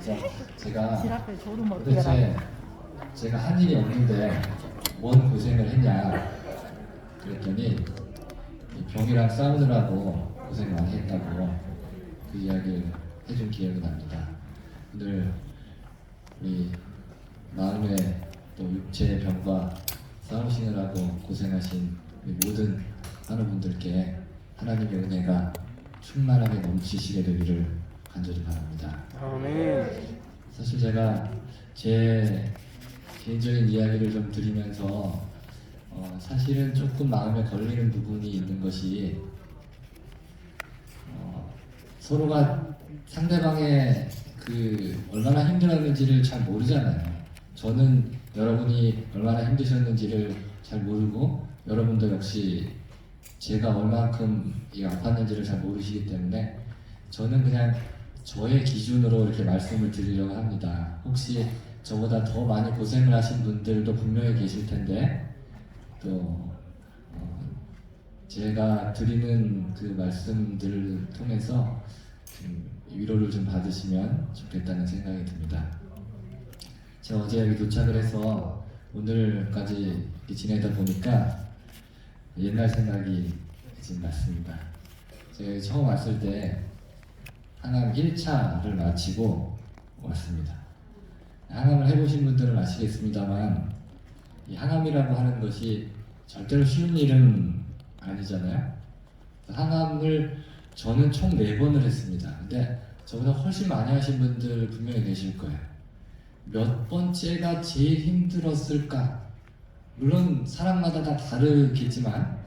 그래서 제가 지라페 졸음 어떻게 도대체 알아? 제가 한 일이 없는데 뭔 고생을 했냐 그랬더니 이 병이랑 싸우느라고 고생 많이 했다고 그 이야기를 해준 기억이 납니다. 오늘 우리 마음의 또 육체의 병과 싸우시느라고 고생하신 우리 모든 환우분들께 하나님의 은혜가 충만하게 넘치시게 되기를 간절히 바랍니다. 아멘. 사실 제가 제 개인적인 이야기를 좀 드리면서 사실은 조금 마음에 걸리는 부분이 있는 것이 서로가 상대방의 그 얼마나 힘들었는지를 잘 모르잖아요. 저는 여러분이 얼마나 힘드셨는지를 잘 모르고 여러분도 역시 제가 얼마큼 아팠는지를 잘 모르시기 때문에 저는 그냥 저의 기준으로 이렇게 말씀을 드리려고 합니다. 혹시 저보다 더 많이 고생을 하신 분들도 분명히 계실 텐데 또 제가 드리는 그 말씀들을 통해서 좀 위로를 좀 받으시면 좋겠다는 생각이 듭니다. 제가 어제 여기 도착을 해서 오늘까지 이렇게 지내다 보니까 옛날 생각이 지금 났습니다. 제가 여기 처음 왔을 때 항암 1차를 마치고 왔습니다. 항암을 해보신 분들은 아시겠습니다만 이 항암이라고 하는 것이 절대로 쉬운 일은 아니잖아요. 항암을 저는 총 4번을 했습니다. 근데 저보다 훨씬 많이 하신 분들 분명히 계실 거예요. 몇 번째가 제일 힘들었을까? 물론 사람마다 다 다르겠지만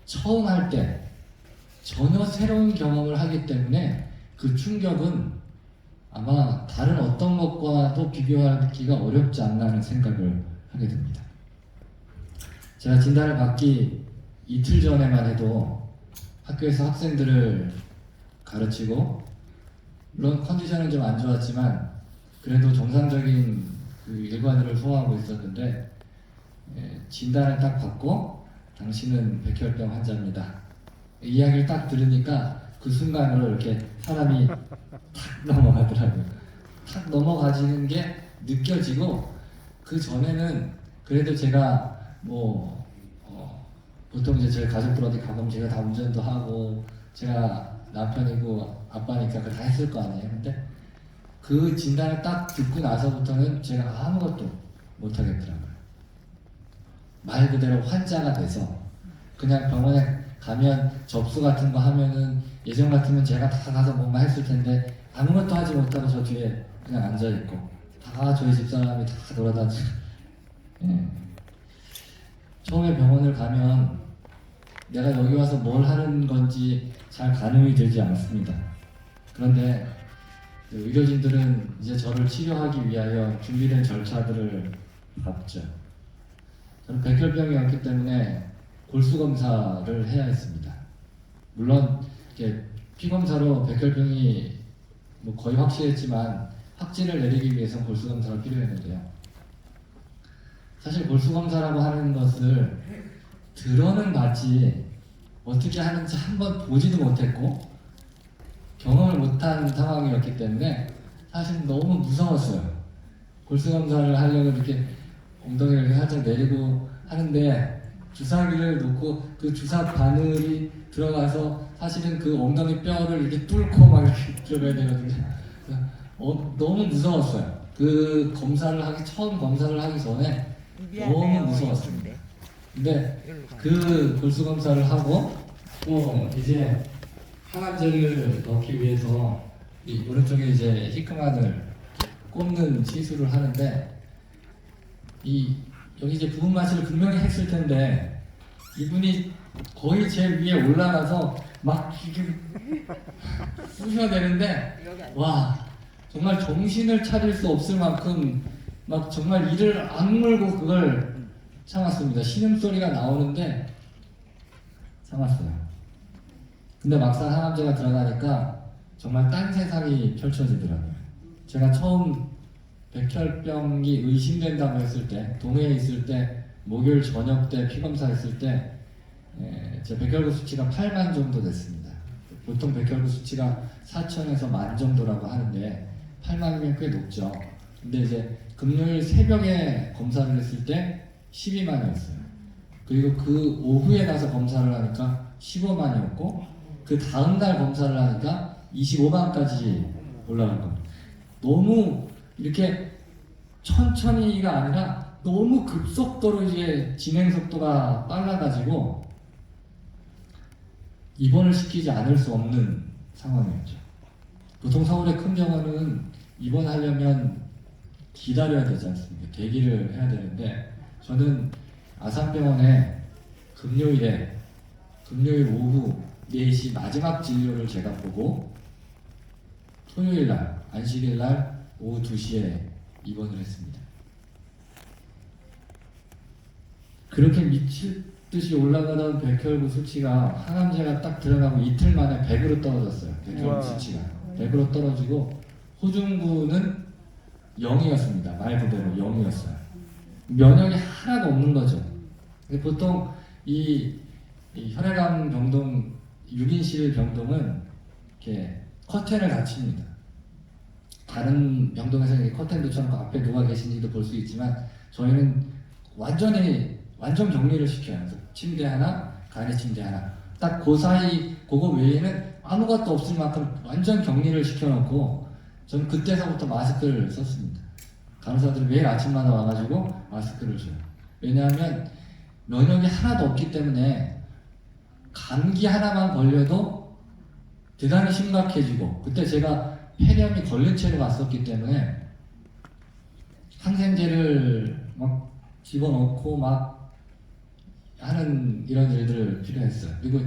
처음 할 때 전혀 새로운 경험을 하기 때문에 그 충격은 아마 다른 어떤 것과도 비교하기가 어렵지 않나 하는 생각을 하게 됩니다. 제가 진단을 받기 이틀 전에만 해도 학교에서 학생들을 가르치고 물론 컨디션은 좀 안 좋았지만 그래도 정상적인 그 일과들을 소화하고 있었는데 진단을 딱 받고 당신은 백혈병 환자입니다. 이야기를 딱 들으니까 그 순간으로 이렇게 사람이 탁 넘어가더라고요. 탁 넘어가지는 게 느껴지고 그 전에는 그래도 제가 뭐 보통 이제 저희 가족들 어디 가보면 제가 다 운전도 하고 제가 남편이고 아빠니까 그걸 다 했을 거 아니에요. 근데 그 진단을 딱 듣고 나서부터는 제가 아무것도 못 하겠더라고요. 말 그대로 환자가 돼서 그냥 병원에 가면 접수 같은 거 하면은 예전 같으면 제가 다 가서 뭔가 했을 텐데 아무것도 하지 못하고 저 뒤에 그냥 앉아있고 다 저희 집사람이 다 돌아다니고 처음에 병원을 가면 내가 여기 와서 뭘 하는 건지 잘 가늠이 되지 않습니다. 그런데 의료진들은 이제 저를 치료하기 위하여 준비된 절차들을 밟죠. 저는 백혈병이었기 때문에 골수 검사를 해야 했습니다. 물론 이렇게 피 검사로 백혈병이 뭐 거의 확실했지만 확진을 내리기 위해서 골수 검사가 필요했는데요. 사실 골수 검사라고 하는 것을 들어는 봤지 어떻게 하는지 한번 보지도 못했고 경험을 못한 상황이었기 때문에 사실 너무 무서웠어요. 골수 검사를 하려고 이렇게 엉덩이를 이렇게 살짝 내리고 하는데 주사기를 놓고 그 주사 바늘이 들어가서 사실은 그 엉덩이 뼈를 이렇게 뚫고 막 이렇게 들어가야 되거든요. 너무 무서웠어요. 그 처음 검사를 하기 전에 너무 무서웠습니다. 근데 그 골수 검사를 하고 또 이제 항암제를 넣기 위해서 이 오른쪽에 이제 히크만을 꼽는 시술을 하는데 여기 이제 부분 마취를 분명히 했을 텐데 이분이 거의 제 위에 올라가서 막 이렇게 쑤셔대는데 와 정말 정신을 차릴 수 없을 만큼 막 정말 이를 악물고 그걸 참았습니다. 신음소리가 나오는데 참았어요. 근데 막상 항암제가 들어가니까 정말 딴 세상이 펼쳐지더라고요. 제가 처음 백혈병이 의심된다고 했을 때 동해에 있을 때 목요일 저녁 때 피검사 했을 때 제 백혈구 수치가 8만 정도 됐습니다. 보통 백혈구 수치가 4천에서 만 정도라고 하는데 8만이면 꽤 높죠. 근데 이제 금요일 새벽에 검사를 했을 때 12만이었어요. 그리고 그 오후에 가서 검사를 하니까 15만이었고 그 다음날 검사를 하니까 25만까지 올라간 겁니다. 너무 이렇게 천천히가 아니라 너무 급속도로 이제 진행 속도가 빨라가지고 입원을 시키지 않을 수 없는 상황이었죠. 보통 서울의 큰 병원은 입원하려면 기다려야 되지 않습니까? 대기를 해야 되는데 저는 아산병원에 금요일 오후 4시 마지막 진료를 제가 보고 토요일날 안식일날 오후 2시에 입원을 했습니다. 그렇게 미칠 듯이 올라가던 백혈구 수치가 항암제가 딱 들어가고 이틀 만에 100으로 떨어졌어요. 백혈구 수치가 100으로 떨어지고 호중구는 0이었습니다. 말 그대로 0이었어요. 면역이 하나도 없는 거죠. 보통 이 혈액암 병동 6인실 병동은 이렇게 커튼을 닫힙니다. 다른 병동에서 커튼도 쳐놓고 앞에 누가 계신지도 볼 수 있지만 저희는 완전 격리를 시켜요. 그래서 침대 하나, 간이 침대 하나. 딱 그 사이 그거 외에는 아무것도 없을 만큼 완전 격리를 시켜놓고 저는 그때서부터 마스크를 썼습니다. 간호사들이 매일 아침마다 와가지고 마스크를 줘요. 왜냐하면 면역이 하나도 없기 때문에 감기 하나만 걸려도 대단히 심각해지고 그때 제가 폐렴이 걸린 채로 왔었기 때문에 항생제를 막 집어넣고 막 하는 이런 일들을 필요했어요. 그리고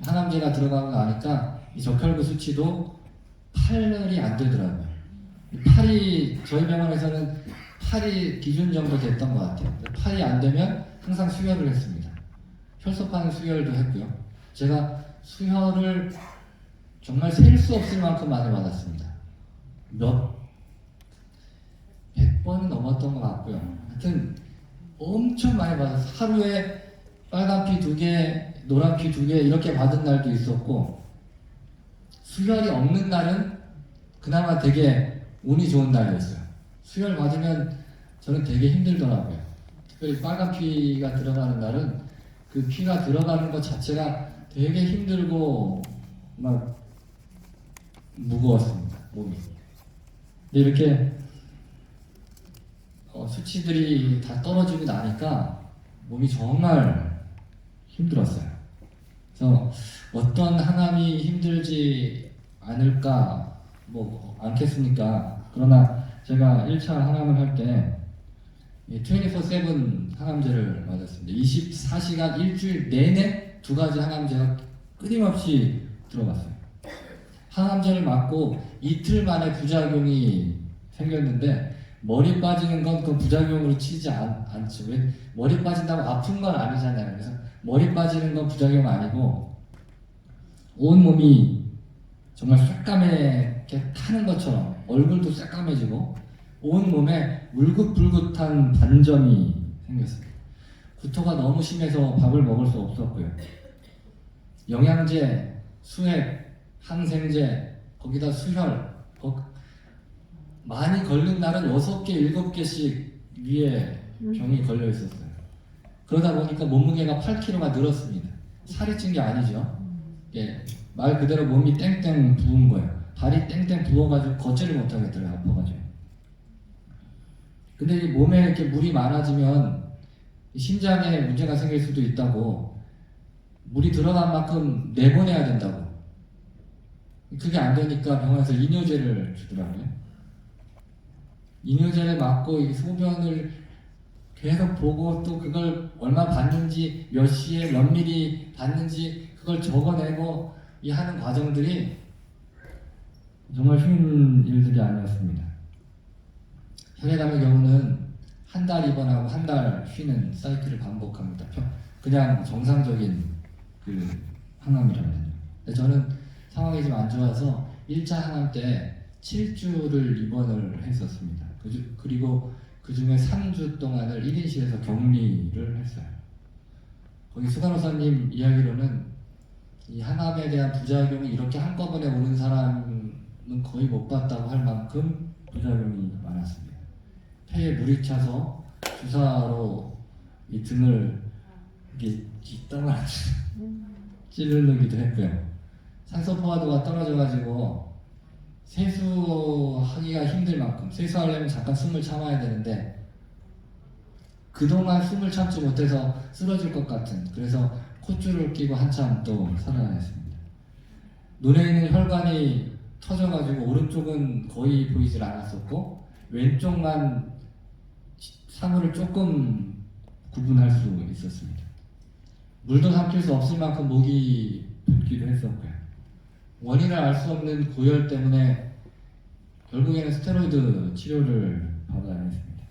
항암제가 들어가고 나니까 이 적혈구 수치도 8이 안 되더라고요. 저희 병원에서는 8이 기준 정도 됐던 것 같아요. 8이 안 되면 항상 수혈을 했습니다. 혈소판 수혈도 했고요. 제가 수혈을 정말 셀 수 없을 만큼 많이 받았습니다. 100번은 넘었던 것 같고요. 하여튼 엄청 많이 받았어요. 하루에 빨간 피 2개, 노란 피 2개 이렇게 받은 날도 있었고 수혈이 없는 날은 그나마 되게 운이 좋은 날이었어요. 수혈 받으면 저는 되게 힘들더라고요. 특별히 빨간 피가 들어가는 날은 그 피가 들어가는 것 자체가 되게 힘들고 막 무거웠습니다. 몸이. 근데 이렇게 수치들이 다 떨어지고 나니까 몸이 정말 힘들었어요. 그래서 어떤 항암이 힘들지 않을까 뭐 않겠습니까? 그러나 제가 1차 항암을 할 때 24/7 항암제를 맞았습니다. 24시간 일주일 내내 2가지 항암제가 끊임없이 들어갔어요. 항암제를 맞고 이틀 만에 부작용이 생겼는데 머리 빠지는 건 그 부작용으로 치지 않죠. 왜? 머리 빠진다고 아픈 건 아니잖아요. 그래서 머리 빠지는 건 부작용 아니고 온 몸이 정말 새까맣게 타는 것처럼 얼굴도 새까매지고 온 몸에 울긋불긋한 반점이 생겼어요. 구토가 너무 심해서 밥을 먹을 수 없었고요. 영양제, 수액, 항생제, 거기다 수혈, 많이 걸린 날은 6개, 7개씩 위에 병이 걸려 있었어요. 그러다 보니까 몸무게가 8kg가 늘었습니다. 살이 찐 게 아니죠. 예, 말 그대로 몸이 땡땡 부은 거예요. 발이 땡땡 부어가지고 걷지를 못하겠더라고요. 아파가지고. 근데 이 몸에 이렇게 물이 많아지면 심장에 문제가 생길 수도 있다고 물이 들어간 만큼 내보내야 된다고. 그게 안 되니까 병원에서 이뇨제를 주더라고요. 이뇨제를 맞고 이 소변을 계속 보고 또 그걸 얼마 받는지 몇 시에 몇 미리 받는지 그걸 적어내고 이 하는 과정들이 정말 쉬운 일들이 아니었습니다. 혈액암의 경우는 한 달 입원하고 한 달 쉬는 사이클을 반복합니다. 그냥 정상적인 그 항암이라면요. 근데 저는 상황이 좀 안 좋아서 1차 항암 때 7주를 입원을 했었습니다. 그리고 그 중에 3주 동안을 1인실에서 격리를 했어요. 거기 수간호사님 이야기로는 이 항암에 대한 부작용이 이렇게 한꺼번에 오는 사람은 거의 못 봤다고 할 만큼 부작용이 많았습니다. 폐에 물이 차서 주사로 이 등을 이렇게 뒷땅을 찌르기도 했고요. 산소 포화도가 떨어져가지고 세수하기가 힘들 만큼, 세수하려면 잠깐 숨을 참아야 되는데 그동안 숨을 참지 못해서 쓰러질 것 같은, 그래서 콧줄을 끼고 한참 또 살아냈습니다. 눈에 있는 혈관이 터져가지고 오른쪽은 거의 보이질 않았었고 왼쪽만 사물을 조금 구분할 수 있었습니다. 물도 삼킬 수 없을 만큼 목이 붓기도 했었고요. 원인을 알 수 없는 고열 때문에 결국에는 스테로이드 치료를 받아야 했습니다.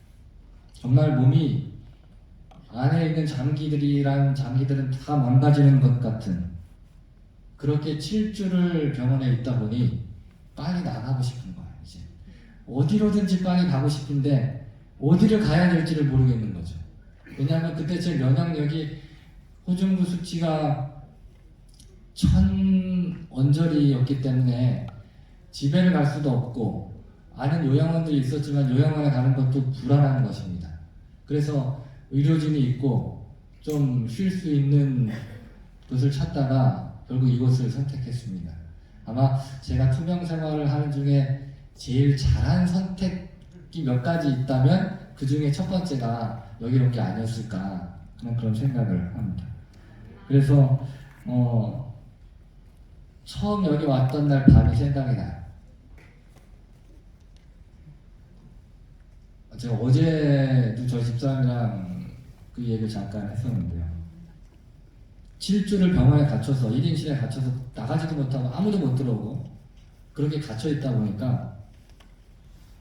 정말 몸이 안에 있는 장기들은 다 망가지는 것 같은, 그렇게 7주를 병원에 있다 보니 빨리 나가고 싶은 거예요. 이제 어디로든지 빨리 가고 싶은데 어디를 가야 될지를 모르겠는 거죠. 왜냐하면 그때 제 면역력이 호중구 수치가 1000 언저리였기 때문에 집에를 갈 수도 없고 아는 요양원들이 있었지만 요양원에 가는 것도 불안한 것입니다. 그래서 의료진이 있고 좀 쉴 수 있는 곳을 찾다가 결국 이곳을 선택했습니다. 아마 제가 투병 생활을 하는 중에 제일 잘한 선택이 몇 가지 있다면 그 중에 첫 번째가 여기로 온 게 아니었을까 하는 그런 생각을 합니다. 그래서 처음 여기 왔던 날 밤이 생각이 나요. 제가 어제도 저희 집사람이랑 그 얘기를 잠깐 했었는데요. 7주를 병원에 갇혀서 1인실에 갇혀서 나가지도 못하고 아무도 못 들어오고 그렇게 갇혀있다 보니까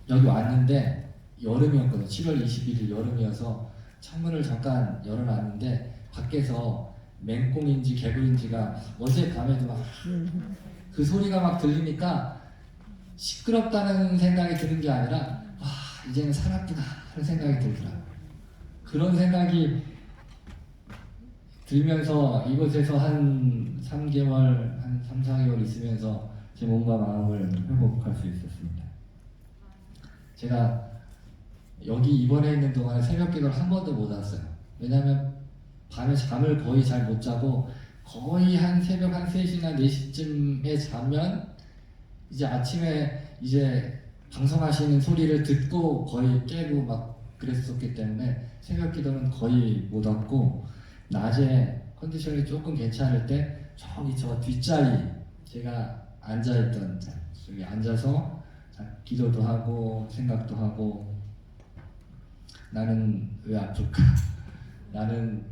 여기 왔는데 여름이었거든요. 7월 21일 여름이어서 창문을 잠깐 열어놨는데 밖에서 맹꽁인지 개구리인지가 어젯밤에도 막 그 소리가 막 들리니까 시끄럽다는 생각이 드는 게 아니라 와 이제는 살았구나 하는 생각이 들더라고요. 그런 생각이 들면서 이곳에서 한 3개월, 한 3, 4개월 있으면서 제 몸과 마음을 회복할 수 있었습니다. 제가 여기 입원해 있는 동안에 새벽 기도를 한 번도 못 왔어요. 왜냐하면 밤에 잠을 거의 잘 못 자고 거의 한 새벽 한 3시나 4시쯤에 자면 이제 아침에 이제 방송하시는 소리를 듣고 거의 깨고 막 그랬었기 때문에 새벽 기도는 거의 못 왔고 낮에 컨디션이 조금 괜찮을 때 저기 저 뒷자리 제가 앉아있던 저기 앉아서 기도도 하고 생각도 하고 나는 왜 아플까? 나는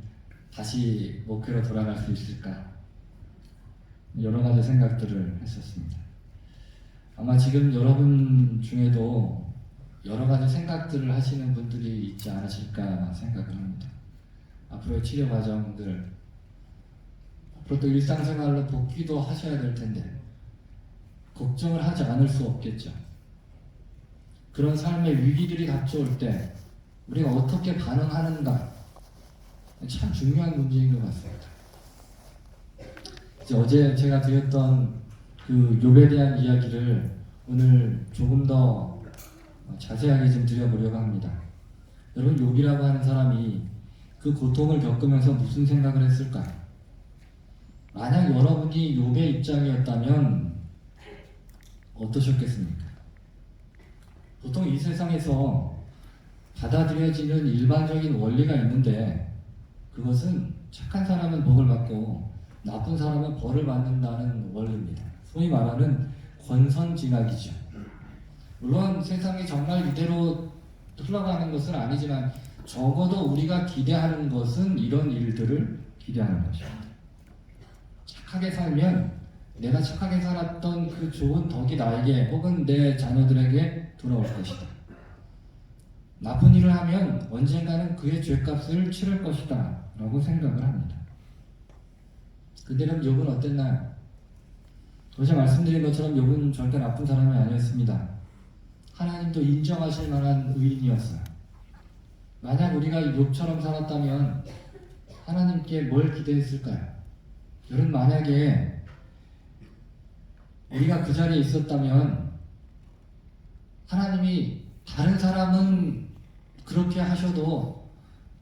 다시 목회로 돌아갈 수 있을까? 여러 가지 생각들을 했었습니다. 아마 지금 여러분 중에도 여러 가지 생각들을 하시는 분들이 있지 않으실까 생각을 합니다. 앞으로의 치료 과정들, 앞으로 또 일상생활로 복귀도 하셔야 될 텐데 걱정을 하지 않을 수 없겠죠. 그런 삶의 위기들이 닥쳐올 때 우리가 어떻게 반응하는가 참 중요한 문제인 것 같습니다. 이제 어제 제가 드렸던 그 욥에 대한 이야기를 오늘 조금 더 자세하게 좀 드려보려고 합니다. 여러분 욥이라고 하는 사람이 그 고통을 겪으면서 무슨 생각을 했을까요? 만약 여러분이 욥의 입장이었다면 어떠셨겠습니까? 보통 이 세상에서 받아들여지는 일반적인 원리가 있는데 그것은 착한 사람은 복을 받고 나쁜 사람은 벌을 받는다는 원리입니다. 소위 말하는 권선징악이죠. 물론 세상이 정말 이대로 흘러가는 것은 아니지만 적어도 우리가 기대하는 것은 이런 일들을 기대하는 것입니다. 착하게 살면 내가 착하게 살았던 그 좋은 덕이 나에게 혹은 내 자녀들에게 돌아올 것이다. 나쁜 일을 하면 언젠가는 그의 죄값을 치를 것이다 라고 생각을 합니다. 그들은 욥은 어땠나요? 어제 말씀드린 것처럼 욥은 절대 나쁜 사람이 아니었습니다. 하나님도 인정하실 만한 의인이었어요. 만약 우리가 욥처럼 살았다면 하나님께 뭘 기대했을까요? 여러분 만약에 우리가 그 자리에 있었다면 하나님이 다른 사람은 그렇게 하셔도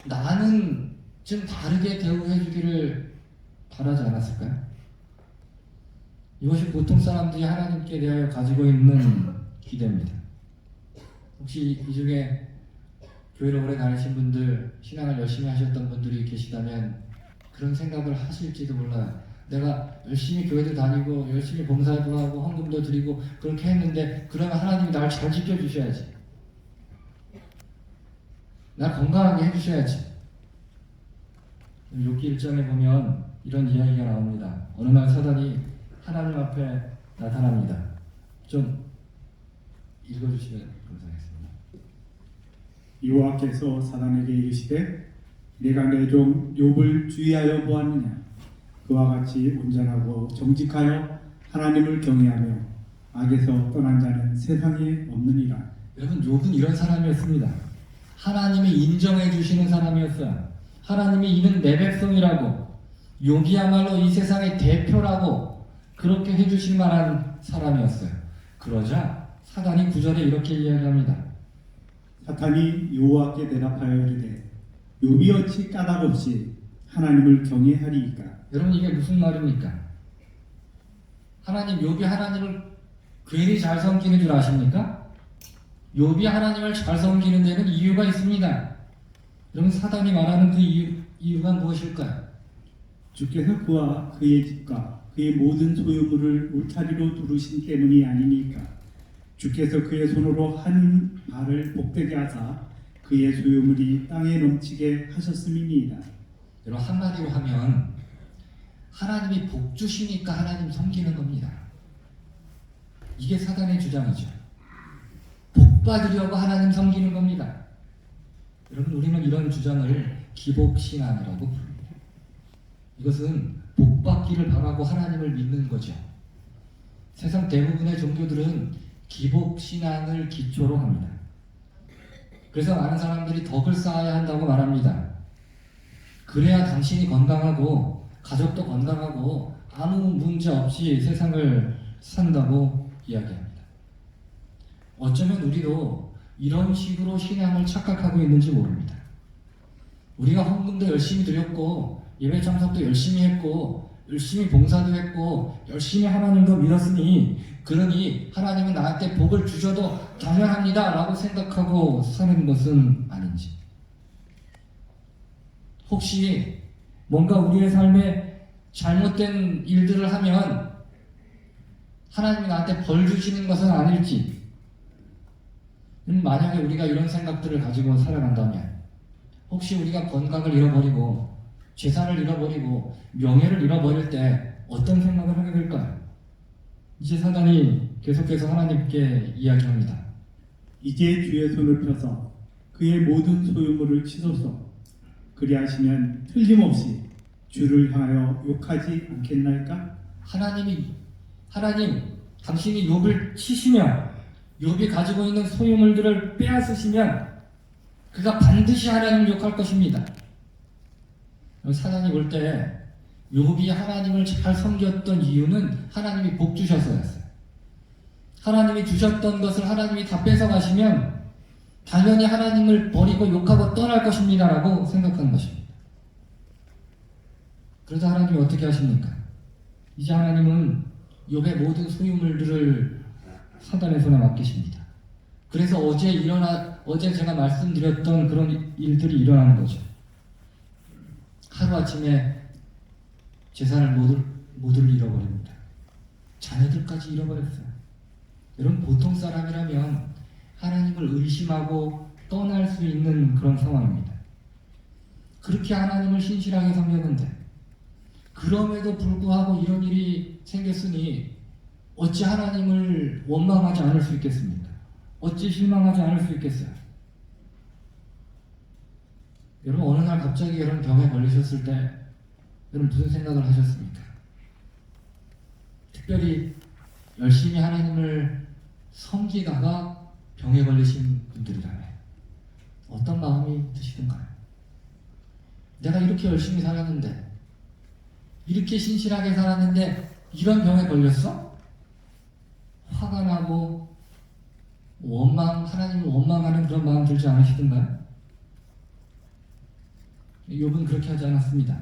나는 좀 다르게 대우해 주기를 바라지 않았을까요? 이것이 보통 사람들이 하나님께 대하여 가지고 있는 기대입니다. 혹시 이 중에 교회를 오래 다니신 분들, 신앙을 열심히 하셨던 분들이 계시다면 그런 생각을 하실지도 몰라요. 내가 열심히 교회도 다니고 열심히 봉사도 하고 헌금도 드리고 그렇게 했는데 그러면 하나님이 나를 잘 지켜주셔야지. 날 건강하게 해주셔야지. 욥기 1장에 보면 이런 이야기가 나옵니다. 어느 날 사단이 하나님 앞에 나타납니다. 좀 읽어주시면 감사하겠습니다. 여호와께서 사단에게 이르시되 내가 내 종 욥을 주의하여 보았느냐. 그와 같이 온전하고 정직하여 하나님을 경외하며 악에서 떠난 자는 세상에 없느니라. 여러분, 욥은 이런 사람이었습니다. 하나님이 인정해 주시는 사람이었어요. 하나님이 이는 내 백성이라고, 욥이야말로 이 세상의 대표라고 그렇게 해주실 만한 사람이었어요. 그러자 사단이 9절에 이렇게 이야기합니다. 사탄이 여호와께 대답하여 이르되 욥이 어찌 까닭없이 하나님을 경외하리이까. 여러분, 이게 무슨 말입니까? 욥이 하나님을 괜히 잘 섬기는 줄 아십니까? 욥이 하나님을 잘 섬기는 데는 이유가 있습니다. 여러분, 사단이 말하는 그 이유가 무엇일까요? 주께서 그와 그의 집과 그의 모든 소유물을 울타리로 두르신 때문이 아니니까. 주께서 그의 손으로 한 발을 복되게 하사 그의 소유물이 땅에 넘치게 하셨음이니이다. 여러분, 한마디로 하면 하나님이 복 주시니까 하나님 섬기는 겁니다. 이게 사단의 주장이죠. 복 받으려고 하나님 섬기는 겁니다. 여러분, 우리는 이런 주장을 기복신앙이라고 부릅니다. 이것은 복 받기를 바라고 하나님을 믿는 거죠. 세상 대부분의 종교들은 기복신앙을 기초로 합니다. 그래서 많은 사람들이 덕을 쌓아야 한다고 말합니다. 그래야 당신이 건강하고 가족도 건강하고 아무 문제 없이 세상을 산다고 이야기합니다. 어쩌면 우리도 이런 식으로 신앙을 착각하고 있는지 모릅니다. 우리가 헌금도 열심히 드렸고 예배 참석도 열심히 했고 열심히 봉사도 했고 열심히 하나님도 믿었으니 그러니 하나님은 나한테 복을 주셔도 당연합니다 라고 생각하고 사는 것은 아닌지, 혹시 뭔가 우리의 삶에 잘못된 일들을 하면 하나님이 나한테 벌 주시는 것은 아닐지, 만약에 우리가 이런 생각들을 가지고 살아간다면 혹시 우리가 건강을 잃어버리고 재산을 잃어버리고 명예를 잃어버릴 때 어떤 생각을 하게 될까요? 이제 사단이 계속해서 하나님께 이야기합니다. 이제 주의 손을 펴서 그의 모든 소유물을 치소서. 그리하시면 틀림없이 주를 향하여 욕하지 않겠나이까? 하나님, 당신이 욥을 치시면 욥이 가지고 있는 소유물들을 빼앗으시면 그가 반드시 하나님을 욕할 것입니다. 사단이 볼 때 욥이 하나님을 잘 섬겼던 이유는 하나님이 복 주셔서였어요. 하나님이 주셨던 것을 하나님이 다 뺏어가시면 당연히 하나님을 버리고 욕하고 떠날 것입니다 라고 생각한 것입니다. 그래서 하나님이 어떻게 하십니까? 이제 하나님은 욥의 모든 소유물들을 사단의 손에 맡기십니다. 그래서 어제 제가 말씀드렸던 그런 일들이 일어나는 거죠. 하루아침에 재산을 모두를 잃어버립니다. 자녀들까지 잃어버렸어요. 여러분, 보통 사람이라면 하나님을 의심하고 떠날 수 있는 그런 상황입니다. 그렇게 하나님을 신실하게 섬겼는데 그럼에도 불구하고 이런 일이 생겼으니 어찌 하나님을 원망하지 않을 수 있겠습니까? 어찌 실망하지 않을 수 있겠어요? 여러분, 어느 날 갑자기 이런 병에 걸리셨을 때 여러분 무슨 생각을 하셨습니까? 특별히 열심히 하나님을 섬기다가 병에 걸리신 분들이라면 어떤 마음이 드시던가요? 내가 이렇게 열심히 살았는데, 이렇게 신실하게 살았는데 이런 병에 걸렸어? 화가 나고 하나님을 원망하는 그런 마음 들지 않으시던가요? 욥은 그렇게 하지 않았습니다.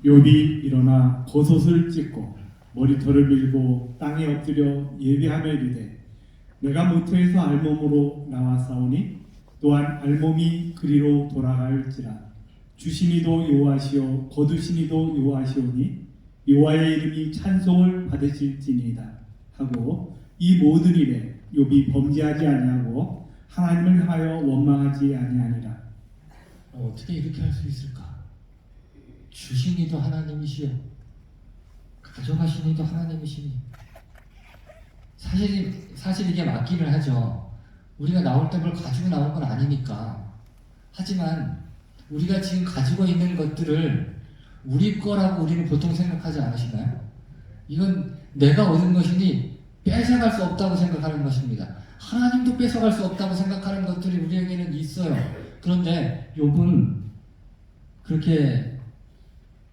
욥이 일어나 겉옷을 찢고 머리털을 밀고 땅에 엎드려 예배하며 이르되 내가 모태에서 알몸으로 나왔사오니 또한 알몸이 그리로 돌아갈지라 주시니도 여호와시오 거두시니도 여호와시오니 여호와의 이름이 찬송을 받으실지니이다 하고 이 모든 일에 욥이 범죄하지 아니하고 하나님을 향하여 원망하지 아니하니라. 어떻게 이렇게 할 수 있을까? 주시니도 하나님이시요 가져가시니도 하나님이시니. 사실 이게 맞기는 하죠. 우리가 나올 때 뭘 가지고 나온 건 아니니까. 하지만 우리가 지금 가지고 있는 것들을 우리 거라고 우리는 보통 생각하지 않으시나요? 이건 내가 얻은 것이니 뺏어갈 수 없다고 생각하는 것입니다. 하나님도 뺏어갈 수 없다고 생각하는 것들이 우리에게는 있어요. 그런데 욥은 그렇게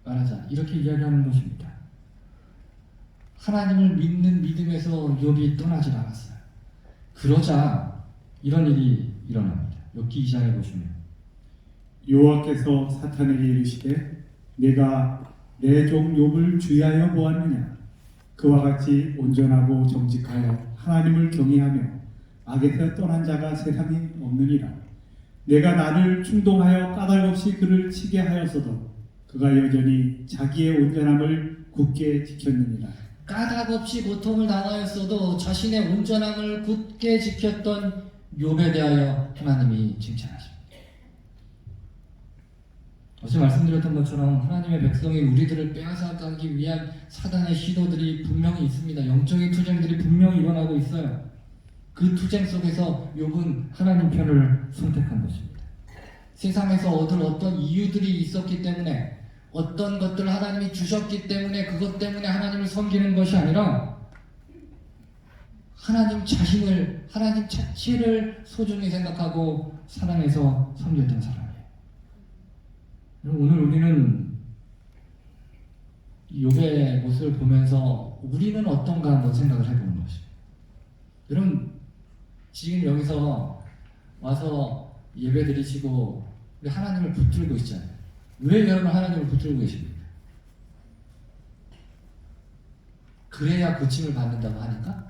말하자 이렇게 이야기하는 것입니다. 하나님을 믿는 믿음에서 욥이 떠나지 않았어요. 그러자 이런 일이 일어납니다. 욥기 2장에 보시면 여호와께서 사탄에게 이르시되 내가 내 종 욥을 주의하여 보았느냐 그와 같이 온전하고 정직하여 하나님을 경외하며 악에서 떠난 자가 세상에 없느니라. 내가 나를 충동하여 까닭없이 그를 치게 하였어도 그가 여전히 자기의 온전함을 굳게 지켰느니라. 까닭없이 고통을 당하였어도 자신의 온전함을 굳게 지켰던 욥에 대하여 하나님이 칭찬하십니다. 어제 말씀드렸던 것처럼 하나님의 백성이 우리들을 빼앗아가기 위한 사단의 시도들이 분명히 있습니다. 영적인 투쟁들이 분명히 일어나고 있어요. 그 투쟁 속에서 욥은 하나님 편을 선택한 것입니다. 세상에서 얻을 어떤 이유들이 있었기 때문에 어떤 것들을 하나님이 주셨기 때문에 그것 때문에 하나님을 섬기는 것이 아니라 하나님 자신을, 하나님 자체를 소중히 생각하고 사랑해서 섬겼던 사람이에요. 오늘 우리는 욥의 모습을 보면서 우리는 어떤가 한번 생각을 해보는 것입니다. 여러분 지금 여기서 와서 예배 드리시고 우리 하나님을 붙들고 있잖아요. 왜 여러분 하나님을 붙들고 계십니까? 그래야 고침을 받는다고 하니까?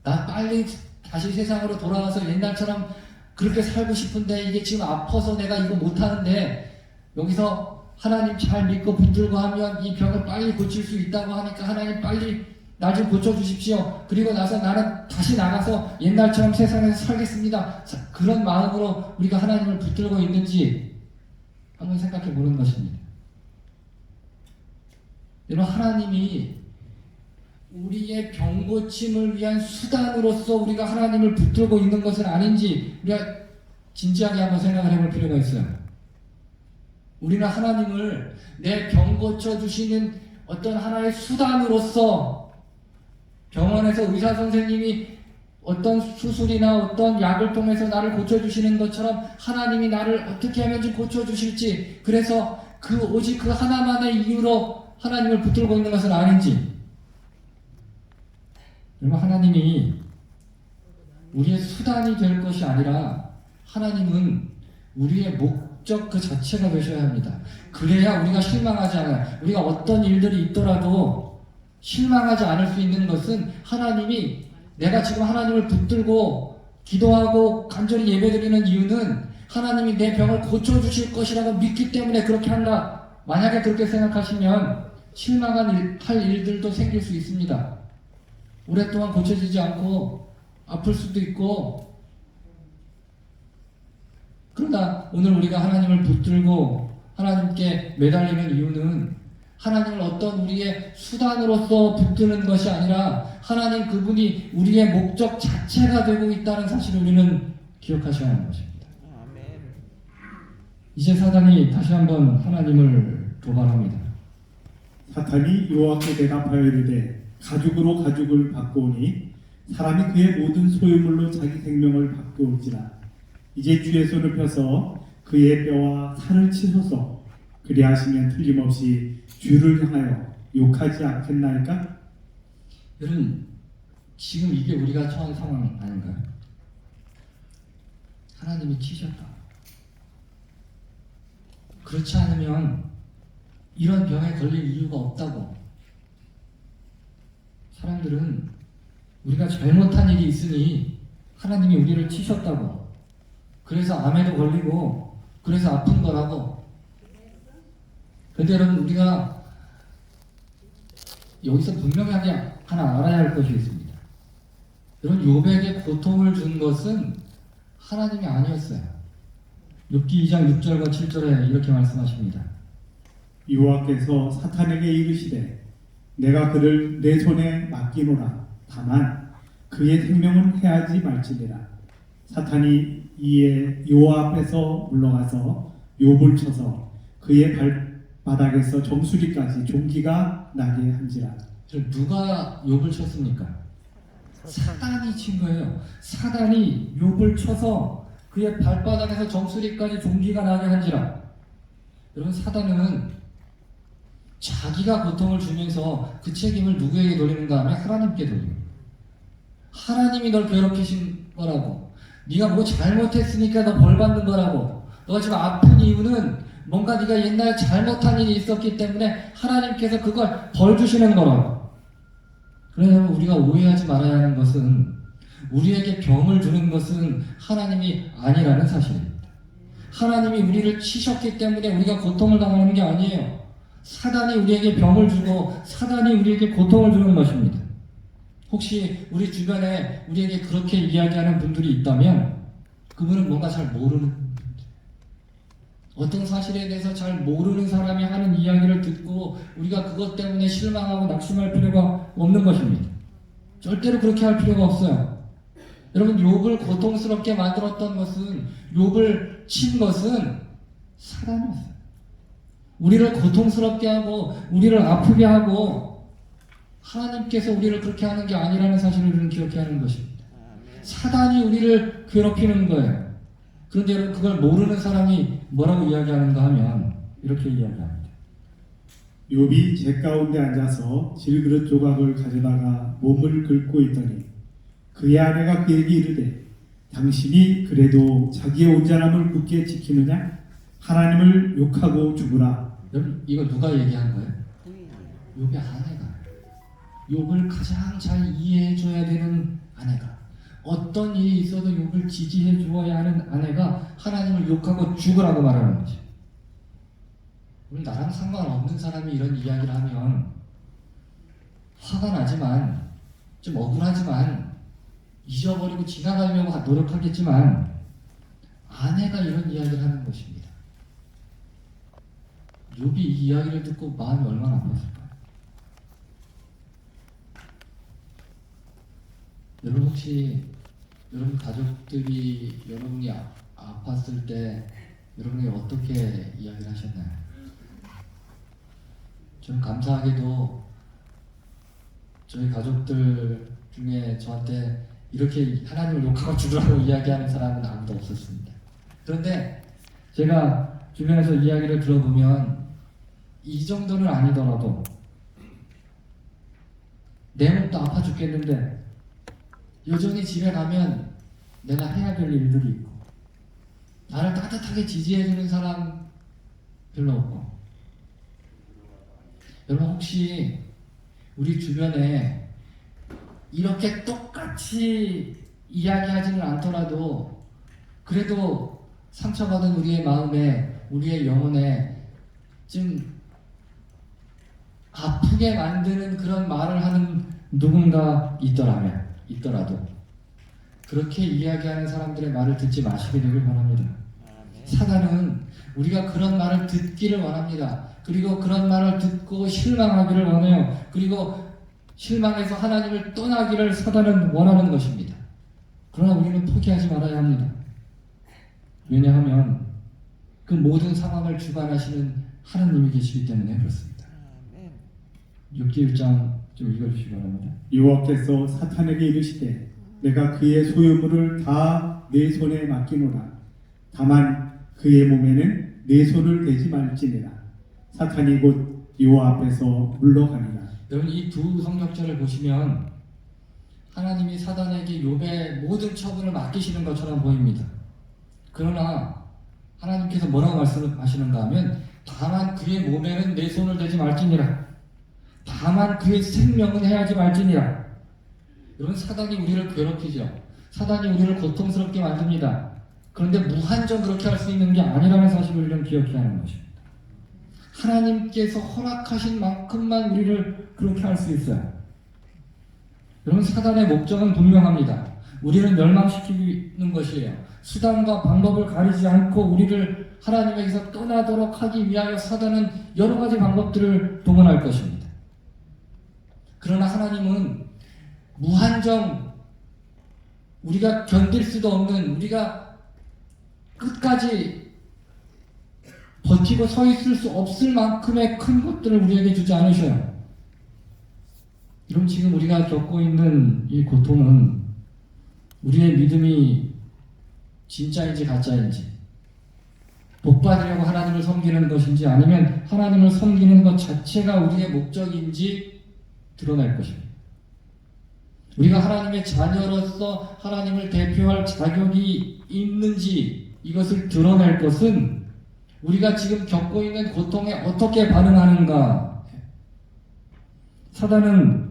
나 빨리 다시 세상으로 돌아와서 옛날처럼 그렇게 살고 싶은데 이게 지금 아파서 내가 이거 못하는데 여기서 하나님 잘 믿고 붙들고 하면 이 병을 빨리 고칠 수 있다고 하니까 하나님 빨리 나 좀 고쳐주십시오. 그리고 나서 나는 다시 나가서 옛날처럼 세상에서 살겠습니다. 그런 마음으로 우리가 하나님을 붙들고 있는지 한번 생각해 보는 것입니다. 여러분 하나님이 우리의 병 고침을 위한 수단으로서 우리가 하나님을 붙들고 있는 것은 아닌지 우리가 진지하게 한번 생각을 해볼 필요가 있어요. 우리는 하나님을 내 병 고쳐주시는 어떤 하나의 수단으로서 병원에서 의사 선생님이 어떤 수술이나 어떤 약을 통해서 나를 고쳐주시는 것처럼 하나님이 나를 어떻게 하면 좀 고쳐주실지 그래서 오직 그 하나만의 이유로 하나님을 붙들고 있는 것은 아닌지 여러분 하나님이 우리의 수단이 될 것이 아니라 하나님은 우리의 목적 그 자체가 되셔야 합니다. 그래야 우리가 실망하지 않아요. 우리가 어떤 일들이 있더라도 실망하지 않을 수 있는 것은 하나님이 내가 지금 하나님을 붙들고 기도하고 간절히 예배드리는 이유는 하나님이 내 병을 고쳐주실 것이라고 믿기 때문에 그렇게 한다. 만약에 그렇게 생각하시면 실망할 일들도 생길 수 있습니다. 오랫동안 고쳐지지 않고 아플 수도 있고 그러나 오늘 우리가 하나님을 붙들고 하나님께 매달리는 이유는 하나님을 어떤 우리의 수단으로서 붙드는 것이 아니라 하나님 그분이 우리의 목적 자체가 되고 있다는 사실을 우리는 기억하셔야 하는 것입니다. 이제 사단이 다시 한번 하나님을 도발합니다. 사탄이 여호와께 대답하여 이르되 가죽으로 가죽을 바꾸오니 사람이 그의 모든 소유물로 자기 생명을 바꾸올지라. 이제 주의 손을 펴서 그의 뼈와 살을 치소서. 그리하시면 틀림없이 주를 향하여 욕하지 않겠나이까? 여러분 지금 이게 우리가 처한 상황 아닌가요? 하나님이 치셨다. 그렇지 않으면 이런 병에 걸릴 이유가 없다고. 사람들은 우리가 잘못한 일이 있으니 하나님이 우리를 치셨다고. 그래서 암에도 걸리고 그래서 아픈 거라고. 근데 여러분, 우리가 여기서 분명하게 하나 알아야 할 것이 있습니다. 여러분, 욥에게 고통을 준 것은 하나님이 아니었어요. 욥기 2장 6절과 7절에 이렇게 말씀하십니다. 여호와께서 사탄에게 이르시되 내가 그를 내 손에 맡기노라. 다만 그의 생명은 해하지 말지니라. 사탄이 이에 여호와 앞에서 물러가서 욥을 쳐서 그의 발바닥에서 정수리까지 종기가 나게 한지라. 누가 욥을 쳤습니까? 사단이 친 거예요. 사단이 욥을 쳐서 그의 발바닥에서 정수리까지 종기가 나게 한지라. 여러분, 사단은 자기가 고통을 주면서 그 책임을 누구에게 돌리는가 하면 하나님께 돌려요. 하나님이 널 괴롭히신 거라고. 네가 뭐 잘못했으니까 너 벌 받는 거라고. 너가 지금 아픈 이유는 뭔가 네가 옛날에 잘못한 일이 있었기 때문에 하나님께서 그걸 벌 주시는 거라고. 그래서 우리가 오해하지 말아야 하는 것은 우리에게 병을 주는 것은 하나님이 아니라는 사실입니다. 하나님이 우리를 치셨기 때문에 우리가 고통을 당하는 게 아니에요. 사단이 우리에게 병을 주고 사단이 우리에게 고통을 주는 것입니다. 혹시 우리 주변에 우리에게 그렇게 이야기하는 분들이 있다면 그분은 뭔가 잘 모르는 분들, 어떤 사실에 대해서 잘 모르는 사람이 하는 이야기를 듣고 우리가 그것 때문에 실망하고 낙심할 필요가 없는 것입니다. 절대로 그렇게 할 필요가 없어요. 여러분, 욥을 고통스럽게 만들었던 것은, 욥을 친 것은 사단이었어요. 우리를 고통스럽게 하고 우리를 아프게 하고 하나님께서 우리를 그렇게 하는 게 아니라는 사실을 우리는 기억해야 하는 것입니다. 사단이 우리를 괴롭히는 거예요. 그런데 여러분, 그걸 모르는 사람이 뭐라고 이야기하는가 하면 이렇게 이야기합니다. 욥이 제 가운데 앉아서 질그릇 조각을 가져다가 몸을 긁고 있더니 그의 아내가 그에게 이르되 당신이 그래도 자기의 온전함을 굳게 지키느냐? 하나님을 욕하고 죽으라. 여러분, 이거 누가 얘기한 거예요? 욥의 아내가. 욥을 가장 잘 이해해 줘야 되는 아내가, 어떤 일이 있어도 욥을 지지해 주어야 하는 아내가 하나님을 욕하고 죽으라고 말하는 거지. 나랑 상관없는 사람이 이런 이야기를 하면 화가 나지만, 좀 억울하지만 잊어버리고 지나가려고 노력하겠지만 아내가 이런 이야기를 하는 것입니다. 욥이 이 이야기를 듣고 마음이 얼마나 아팠을까요? 여러분, 혹시 여러분 가족들이 여러분이 아팠을 때 여러분이 어떻게 이야기를 하셨나요? 저는 감사하게도 저희 가족들 중에 저한테 이렇게 하나님을 욕하고 죽으라고 이야기하는 사람은 아무도 없었습니다. 그런데 제가 주변에서 이야기를 들어보면 이 정도는 아니더라도 내 몸도 아파 죽겠는데 여전히 집에 가면 내가 해야 될 일들이 있고 나를 따뜻하게 지지해주는 사람 별로 없고. 여러분, 혹시 우리 주변에 이렇게 똑같이 이야기하지는 않더라도 그래도 상처받은 우리의 마음에, 우리의 영혼에 좀 아프게 만드는 그런 말을 하는 누군가 있더라도 그렇게 이야기하는 사람들의 말을 듣지 마시게 되길 바랍니다. 사단은 우리가 그런 말을 듣기를 원합니다. 그리고 그런 말을 듣고 실망하기를 원해요. 그리고 실망해서 하나님을 떠나기를 사단은 원하는 것입니다. 그러나 우리는 포기하지 말아야 합니다. 왜냐하면 그 모든 상황을 주관하시는 하나님이 계시기 때문에 그렇습니다. 6기 1장 좀 읽어주시기 바랍니다. 여호와께서 사탄에게 이르시되 내가 그의 소유물을 다 내 손에 맡기노라. 다만 그의 몸에는 내 손을 대지 말지니라. 사탄이 곧 여호와 앞에서 물러가니라. 여러분, 이 두 성경절을 보시면 하나님이 사단에게 욥의 모든 처분을 맡기시는 것처럼 보입니다. 그러나 하나님께서 뭐라고 말씀하시는가 하면 다만 그의 몸에는 내 손을 대지 말지니라. 다만 그의 생명은 해하지 말지니라. 여러분, 사단이 우리를 괴롭히죠. 사단이 우리를 고통스럽게 만듭니다. 그런데 무한정 그렇게 할 수 있는 게 아니라는 사실을 좀 기억해야 하는 것입니다. 하나님께서 허락하신 만큼만 우리를 그렇게 할 수 있어요. 여러분, 사단의 목적은 분명합니다. 우리를 멸망시키는 것이에요. 수단과 방법을 가리지 않고 우리를 하나님에게서 떠나도록 하기 위하여 사단은 여러 가지 방법들을 동원할 것입니다. 그러나 하나님은 무한정 우리가 견딜 수도 없는, 우리가 끝까지 버티고 서 있을 수 없을 만큼의 큰 것들을 우리에게 주지 않으셔요. 그럼 지금 우리가 겪고 있는 이 고통은 우리의 믿음이 진짜인지 가짜인지, 복받으려고 하나님을 섬기는 것인지 아니면 하나님을 섬기는 것 자체가 우리의 목적인지 드러날 것입니다. 우리가 하나님의 자녀로서 하나님을 대표할 자격이 있는지 이것을 드러낼 것은 우리가 지금 겪고 있는 고통에 어떻게 반응하는가. 사단은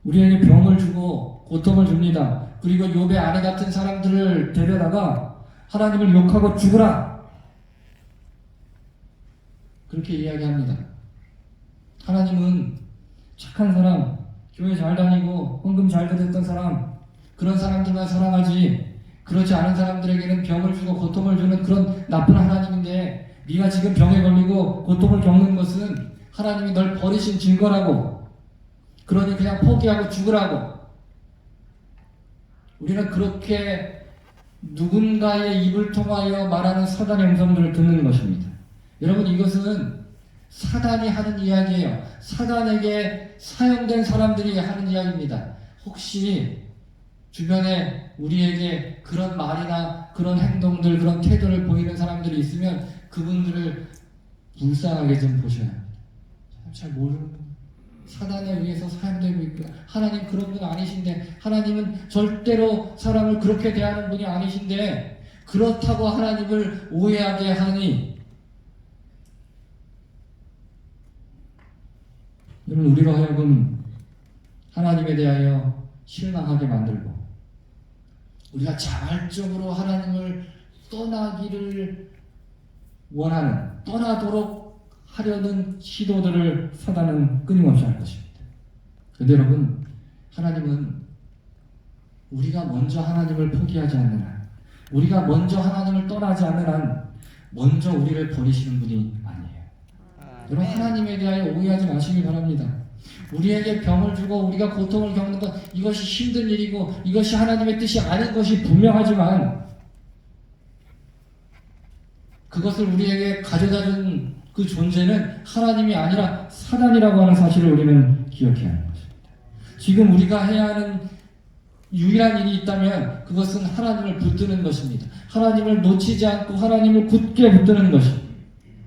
우리에게 병을 주고 고통을 줍니다. 그리고 욥의 아내 같은 사람들을 데려다가 하나님을 욕하고 죽으라, 그렇게 이야기합니다. 하나님은 착한 사람, 교회 잘 다니고 헌금 잘 드렸던 사람, 그런 사람들만 사랑하지, 그렇지 않은 사람들에게는 병을 주고 고통을 주는 그런 나쁜 하나님인데, 네가 지금 병에 걸리고 고통을 겪는 것은 하나님이 널 버리신 증거라고, 그러니 그냥 포기하고 죽으라고. 우리는 그렇게 누군가의 입을 통하여 말하는 사단의 음성들을 듣는 것입니다. 여러분, 이것은 사단이 하는 이야기예요. 사단에게 사용된 사람들이 하는 이야기입니다. 혹시 주변에 우리에게 그런 말이나 그런 행동들, 그런 태도를 보이는 사람들이 있으면 그분들을 불쌍하게 좀 보셔야 합니다. 잘 모르는, 사단에 의해서 사용되고 있고, 하나님 그런 분 아니신데, 하나님은 절대로 사람을 그렇게 대하는 분이 아니신데 그렇다고 하나님을 오해하게 하니, 여러분, 우리로 하여금 하나님에 대하여 실망하게 만들고 우리가 자발적으로 하나님을 떠나기를 원하는, 떠나도록 하려는 시도들을 사단은 끊임없이 할 것입니다. 그런데 여러분, 하나님은 우리가 먼저 하나님을 포기하지 않는 한, 우리가 먼저 하나님을 떠나지 않는 한 먼저 우리를 버리시는 분이 아니에요. 여러분, 하나님에 대하여 오해하지 마시기 바랍니다. 우리에게 병을 주고 우리가 고통을 겪는 것, 이것이 힘든 일이고 이것이 하나님의 뜻이 아닌 것이 분명하지만, 그것을 우리에게 가져다준 그 존재는 하나님이 아니라 사단이라고 하는 사실을 우리는 기억해야 하는 것입니다. 지금 우리가 해야 하는 유일한 일이 있다면 그것은 하나님을 붙드는 것입니다. 하나님을 놓치지 않고 하나님을 굳게 붙드는 것입니다.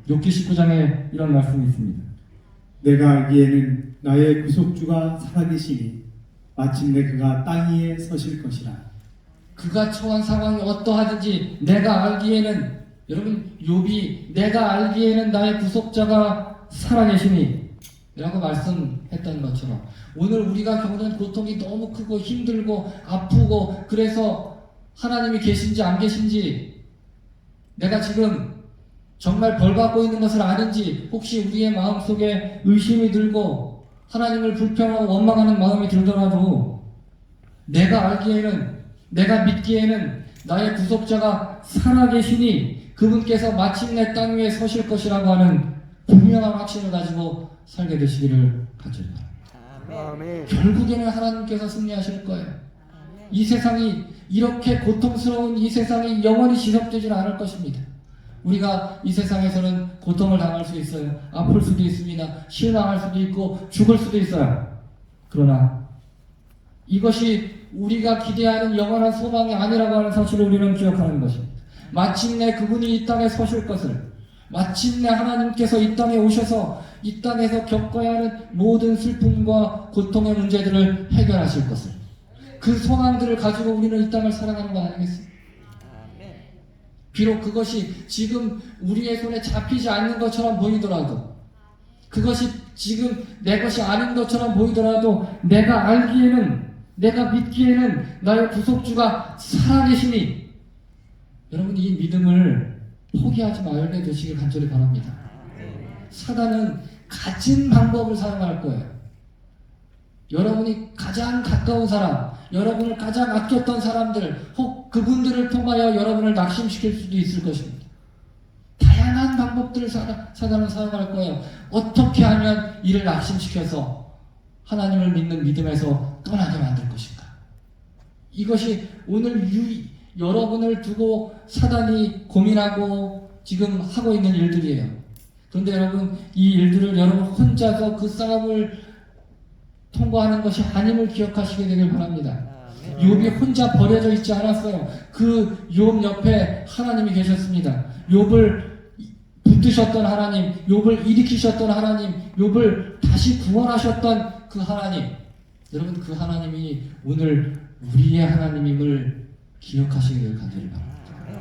욥기 19장에 이런 말씀이 있습니다. 내가 알기에는 나의 구속주가 살아계시니 마침내 그가 땅 위에 서실 것이라. 그가 처한 상황이 어떠하든지 내가 알기에는, 여러분, 욥이 내가 알기에는 나의 구속자가 살아계시니 라고 말씀했던 것처럼, 오늘 우리가 겪는 고통이 너무 크고 힘들고 아프고, 그래서 하나님이 계신지 안 계신지, 내가 지금 정말 벌 받고 있는 것을 아는지, 혹시 우리의 마음속에 의심이 들고 하나님을 불평하고 원망하는 마음이 들더라도, 내가 알기에는, 내가 믿기에는 나의 구속자가 살아계시니 그분께서 마침내 땅 위에 서실 것이라고 하는 분명한 확신을 가지고 살게 되시기를 간절히 바랍니다. 결국에는 하나님께서 승리하실 거예요. 이 세상이, 이렇게 고통스러운 이 세상이 영원히 지속되지는 않을 것입니다. 우리가 이 세상에서는 고통을 당할 수 있어요. 아플 수도 있습니다. 실망할 수도 있고 죽을 수도 있어요. 그러나 이것이 우리가 기대하는 영원한 소망이 아니라고 하는 사실을 우리는 기억하는 것입니다. 마침내 그분이 이 땅에 서실 것을, 마침내 하나님께서 이 땅에 오셔서 이 땅에서 겪어야 하는 모든 슬픔과 고통의 문제들을 해결하실 것을, 그 소망들을 가지고 우리는 이 땅을 살아가는 거 아니겠습니까? 비록 그것이 지금 우리의 손에 잡히지 않는 것처럼 보이더라도, 그것이 지금 내 것이 아닌 것처럼 보이더라도, 내가 알기에는, 내가 믿기에는 나의 구속주가 살아계시니, 여러분 이 믿음을 포기하지 말게 되시길 간절히 바랍니다. 사단은 가진 방법을 사용할 거예요. 여러분이 가장 가까운 사람, 여러분을 가장 아꼈던 사람들, 혹 그분들을 통하여 여러분을 낙심시킬 수도 있을 것입니다. 다양한 방법들을 사단은 사용할 거예요. 어떻게 하면 이를 낙심시켜서 하나님을 믿는 믿음에서 떠나게 만들 것인가? 이것이 오늘 여러분을 두고 사단이 고민하고 지금 하고 있는 일들이에요. 그런데 여러분, 이 일들을 여러분 혼자서 그 싸움을 통과하는 것이 아님을 기억하시게 되길 바랍니다. 욥이 혼자 버려져 있지 않았어요. 그 욥 옆에 하나님이 계셨습니다. 욥을 붙드셨던 하나님, 욥을 일으키셨던 하나님, 욥을 다시 구원하셨던 그 하나님. 여러분, 그 하나님이 오늘 우리의 하나님임을 기억하시기를 간절히 바랍니다.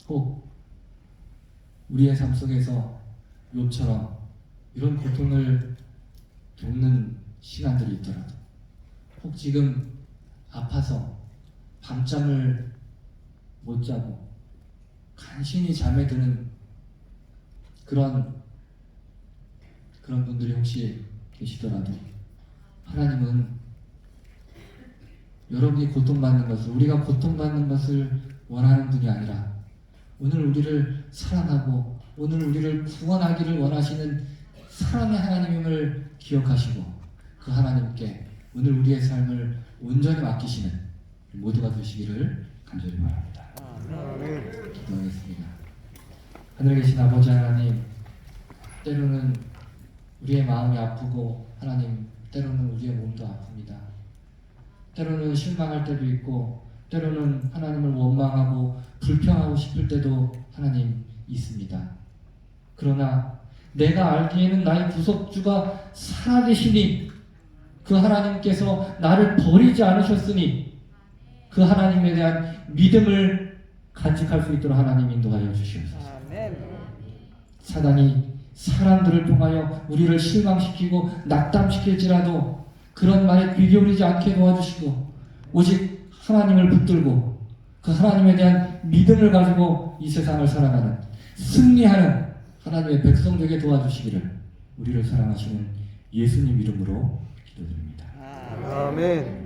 혹 우리의 삶 속에서 욥처럼 이런 고통을 겪는 시간들이 있더라도, 혹 지금 아파서 밤잠을 못 자고 간신히 잠에 드는 그런 분들이 혹시 계시더라도, 하나님은 여러분이 고통받는 것을, 우리가 고통받는 것을 원하는 분이 아니라 오늘 우리를 사랑하고 오늘 우리를 구원하기를 원하시는 사랑의 하나님임을 기억하시고, 그 하나님께 오늘 우리의 삶을 온전히 맡기시는 모두가 되시기를 간절히 바랍니다. 기도하겠습니다. 하늘에 계신 아버지 하나님, 때로는 우리의 마음이 아프고, 하나님 때로는 우리의 몸도 아픕니다. 때로는 실망할 때도 있고, 때로는 하나님을 원망하고 불평하고 싶을 때도 하나님 있습니다. 그러나 내가 알기에는 나의 구속주가 살아계시니, 그 하나님께서 나를 버리지 않으셨으니, 그 하나님에 대한 믿음을 간직할 수 있도록 하나님 인도하여 주시옵소서. 사단이 사람들을 통하여 우리를 실망시키고 낙담시킬지라도 그런 말에 귀 기울이지 않게 도와주시고, 오직 하나님을 붙들고 그 하나님에 대한 믿음을 가지고 이 세상을 살아가는, 승리하는 하나님의 백성 되게 도와주시기를 우리를 사랑하시는 예수님 이름으로 기도드립니다. 아멘.